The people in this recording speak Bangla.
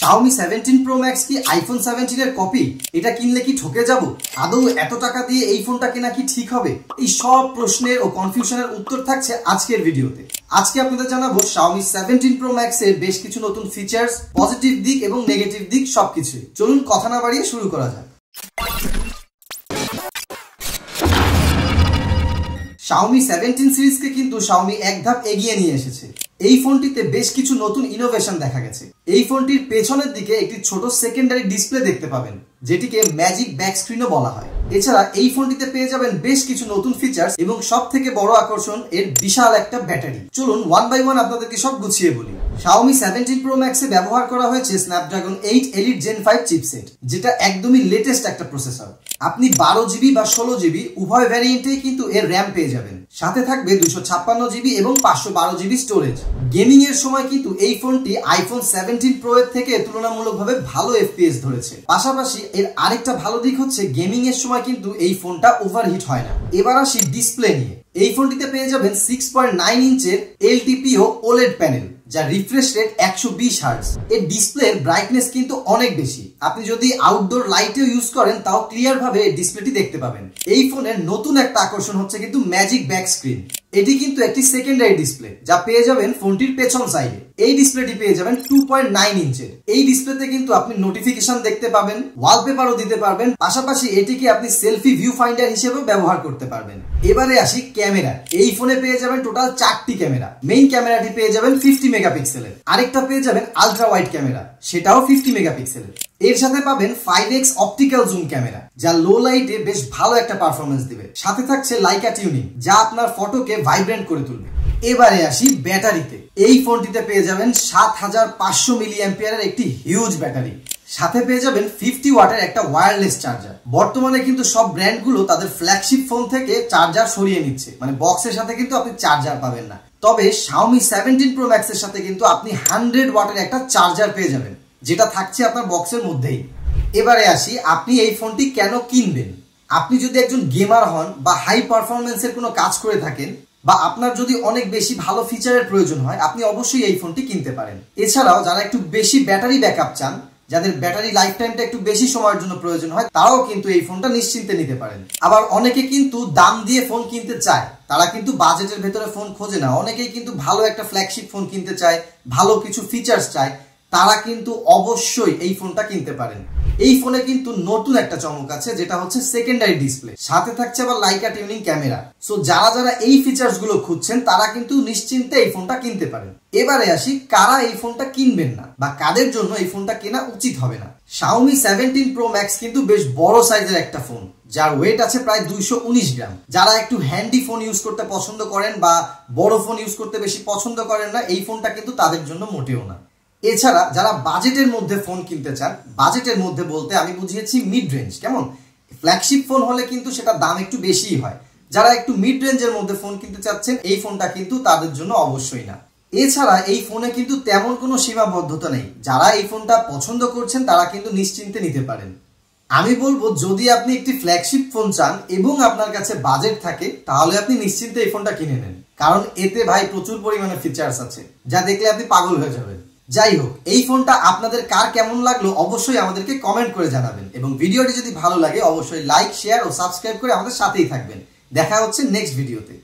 Xiaomi 17 Pro Max কি iPhone 17 এর কপি? এটা কিনলে কি ঠকে যাব? আদৌ এত টাকা দিয়ে এই ফোনটা কেনা কি ঠিক হবে? এই সব প্রশ্নের ও কনফিউশনের উত্তর থাকছে আজকের ভিডিওতে। আজকে আপনাদের জানাবো Xiaomi 17 Pro Max এর বেশ কিছু নতুন ফিচার্স, পজিটিভ দিক এবং নেগেটিভ দিক সবকিছু। চলুন কথা না বাড়িয়ে শুরু করা যাক। Xiaomi 17 সিরিজকে কিন্তু Xiaomi এক ধাপ এগিয়ে নিয়ে এসেছে। এই ফোনটিতে বেশ কিছু নতুন ইনোভেশন দেখা গেছে। এই ফোনটির পেছনের দিকে একটি ছোট সেকেন্ডারি ডিসপ্লে দেখতে পাবেন, যেটিকে ম্যাজিক ব্যাক স্ক্রিনও বলা হয়। এছাড়া এই ফোনটিতে পেয়ে যাবেন বেশ কিছু নতুন ফিচার্স এবং সবথেকে বড় আকর্ষণ এর বিশাল একটা ব্যাটারি। চলুন ওয়ান বাই ওয়ান আপনাদেরকে সব গুছিয়ে বলি। Xiaomi 17 Pro Max এ ব্যবহার করা হয়েছে Snapdragon 8 Elite Gen 5 চিপসেট, যেটা একদমই লেটেস্ট একটা প্রসেসর। আপনি 12GB বা 16GB উভয় ভ্যারিয়েন্টেই কিন্তু এর RAM পেয়ে যাবেন। সাথে থাকবে 256GB এবং 512GB স্টোরেজ। গেমিং এর সময় কিন্তু এই ফোনটি iPhone 17 Pro এর থেকে তুলনামূলকভাবে ভালো FPS ধরেছে। পাশাপাশি এর আরেকটা ভালো দিক হচ্ছে গেমিং এর সময় কিন্তু এই ফোনটা ওভারহিট হয় না। এবার আসি ডিসপ্লে নিয়ে। এই ফোনটিতে পেয়ে যাবেন 6.9 ইঞ্চের LTPO OLED প্যানেল, যার রিফ্রেশ রেট 120 হার্টজ। এর ডিসপ্লের ব্রাইটনেস কিন্তু অনেক বেশি। আপনি যদি আউটডোর লাইটেও ইউজ করেন তাও ক্লিয়ার ভাবে ডিসপ্লেটি দেখতে পাবেন। এই ফোনের নতুন একটা আকর্ষণ হচ্ছে কিন্তু ম্যাজিক ব্যাক স্ক্রিন। এটি কিন্তু একটি সেকেন্ডারি ডিসপ্লে, যা পেয়ে যাবেন ফোনটির পেছন সাইডে। এই ডিসপ্লেটি পেয়ে যাবেন 2.9 ইঞ্চের। এই ডিসপ্লেতে কিন্তু আপনি নোটিফিকেশন দেখতে পাবেন, ওয়ালপেপারও দিতে পারবেন। পাশাপাশি এটিকে আপনি সেলফি ভিউ ফাইন্ডার হিসেবেও ব্যবহার করতে পারবেন। এবারে আসি ক্যামেরা। এই ফোনে পেয়ে যাবেন টোটাল 4টি ক্যামেরা। মেইন ক্যামেরাটি পেয়ে যাবেন 50 মেগাপিক্সেলের। আরেকটা পেয়ে যাবেন আলট্রা ওয়াইড ক্যামেরা, সেটাও 50 মেগাপিক্সেলের। এর সাথে পাবেন 5x অপটিক্যাল জুম ক্যামেরা, যা লো লাইটে বেশ ভালো একটা পারফরমেন্স দিবে। সাথে থাকছে লাইকা টিউনিং, যা আপনার ফটোকে ভাইব্রেন্ট করে তুলবে। এবারে আসি ব্যাটারিতে। এই ফোনটিতে পেয়ে যাবেন 7500 মিলি অ্যাম্পিয়ারের একটি হিউজ ব্যাটারি। সাথে পেয়ে যাবেন 50 ওয়াটের একটা ওয়্যারলেস চার্জার। বর্তমানে কিন্তু সব ব্র্যান্ডগুলো তাদের ফ্ল্যাগশিপ ফোন থেকে চার্জার সরিয়ে নিচ্ছে, মানে বক্সের সাথে কিন্তু আপনি চার্জার পাবেন না। তবে Xiaomi 17 Pro Max এর সাথে কিন্তু আপনি 100 ওয়াটের একটা চার্জার পেয়ে যাবেন, যেটা থাকছে আপনার বক্সের মধ্যেই। এবারে আসি আপনি এই ফোনটি কেন কিনবেন। আপনি যদি একজন গেমার হন বা হাই পারফরমেন্সের কোনো কাজ করে থাকেন, বা আপনার যদি অনেক বেশি ভালো ফিচারের প্রয়োজন হয়, আপনি অবশ্যই এই ফোনটি কিনতে পারেন। এছাড়াও যারা একটু বেশি ব্যাটারি ব্যাকআপ চান, যাদের ব্যাটারি লাইফ টাইমটা একটু বেশি সময়ের জন্য প্রয়োজন হয়, তারাও কিন্তু এই ফোনটা নিশ্চিন্তে নিতে পারেন। আবার অনেকে কিন্তু দাম দিয়ে ফোন কিনতে চায়, তারা কিন্তু বাজেটের ভেতরে ফোন খোঁজে না। অনেকেই কিন্তু ভালো একটা ফ্ল্যাগশিপ ফোন কিনতে চায়, ভালো কিছু ফিচার্স চায়, তারা কিন্তু অবশ্যই এই ফোনটা কিনতে পারেন। এই ফোনে কিন্তু নতুন একটা চমক আছে, যেটা হচ্ছে সেকেন্ডারি ডিসপ্লে। সাথে থাকছে আবার লাইকা টিউনিং ক্যামেরা। সো যারা এই ফিচার্স গুলো খুঁজছেন, তারা কিন্তু নিশ্চিন্তে এই ফোনটা কিনতে পারেন। এবারে আসি কারা এই ফোনটা কিনবেন না, বা কাদের জন্য এই ফোনটা কেনা উচিত হবে না। Xiaomi 17 Pro Max কিন্তু বেশ বড় সাইজের একটা ফোন, যার ওয়েট আছে প্রায় 219 গ্রাম। যারা একটু হ্যান্ডি ফোন ইউজ করতে পছন্দ করেন বা বড় ফোন ইউজ করতে বেশি পছন্দ করেন না, এই ফোনটা কিন্তু তাদের জন্য মোটেও না। এছাড়া যারা বাজেটের মধ্যে ফোন কিনতে চান, বাজেটের মধ্যে বলতে আমি বুঝিয়েছি মিড রেঞ্জ, কেমন ফ্ল্যাগশিপ ফোন হলে কিন্তু সেটা দাম একটু বেশিই হয়। যারা একটু মিড রেঞ্জের মধ্যে ফোন কিনতে চাচ্ছেন, এই ফোনটা কিন্তু তাদের জন্য অবশ্যই না। এছাড়া এই ফোনে কিন্তু তেমন কোনো সীমাবদ্ধতা নেই। যারা এই ফোনটা পছন্দ করছেন, তারা কিন্তু নিশ্চিন্তে নিতে পারেন। আমি বলবো, যদি আপনি একটি ফ্ল্যাগশিপ ফোন চান এবং আপনার কাছে বাজেট থাকে, তাহলে আপনি নিশ্চিন্তে এই ফোনটা কিনে নেন। কারণ এতে ভাই প্রচুর পরিমাণে ফিচার্স আছে, যা দেখলে আপনি পাগল হয়ে যাবেন। যাই হোক, এই ফোনটা আপনাদের কার কেমন লাগলো অবশ্যই আমাদেরকে কমেন্ট করে জানাবেন, এবং ভিডিওটি যদি ভালো লাগে অবশ্যই লাইক, শেয়ার ও সাবস্ক্রাইব করে আমাদের সাথেই থাকবেন। দেখা হচ্ছে নেক্সট ভিডিওতে।